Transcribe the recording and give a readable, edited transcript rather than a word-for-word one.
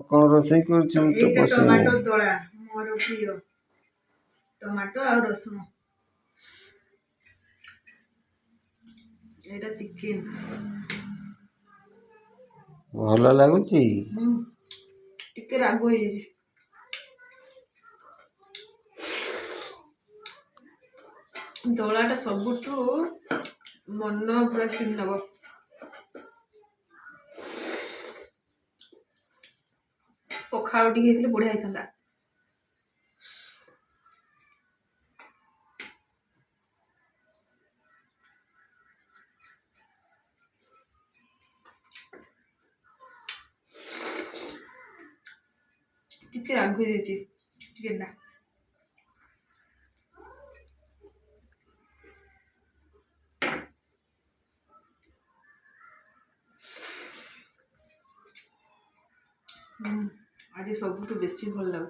कौन रोसई कर टमाटो दड़ा मोर प्रिय टमाटो आ रसुण एटा चिकेन भल लगुच टिके राग हो दलाटा सबुठू मन पूरा किनब पखाड़ टे बढ़िया होता टिके राग हो चिकेन टा आज सबुठू बेसी भल लगे।